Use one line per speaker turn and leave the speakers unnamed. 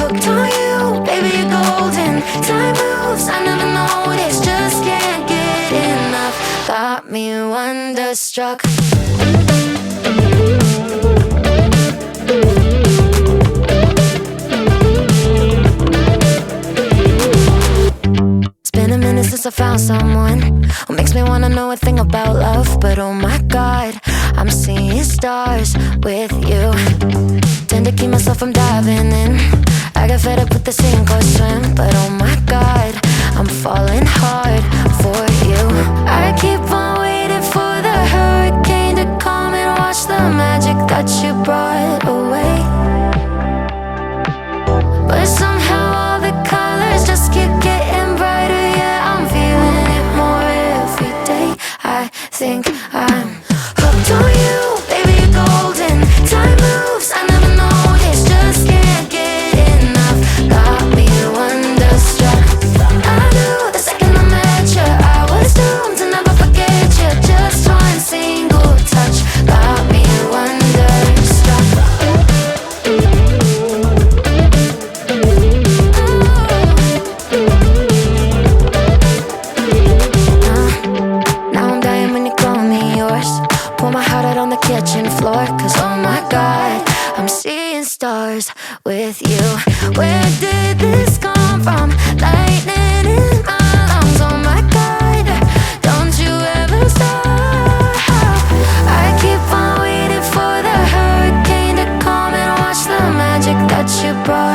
hooked on you, baby, you're golden. Time moves, I never noticed, just can't get enough. Got me wonderstruck. It's been a minute since I found someone who makes me wanna know a thing about love. But oh my God, I'm seeing stars with you. Tend to keep myself from diving in. I got fed up with the sink or swim. But oh my God, I'm falling hard for you. I keep on waiting for the hurricane to come and wash the magic that you brought away. But somehow all the colors just keep getting brighter. Yeah, I'm feeling it more every day. I think I'm hooked on you, baby, you're golden. Time moves, I never noticed, just can't get enough. Got me wonderstruck. I knew the second I met you, I was doomed to never forget you. Just one single touch got me wonderstruck. Now I'm dying when you call me yours. Pour my heart out on the kitchen floor. Cause oh my God, I'm seeing stars with you. Where did this come from? Lightning in my lungs. Oh my God, don't you ever stop. I keep on waiting for the hurricane to come and wash the magic that you brought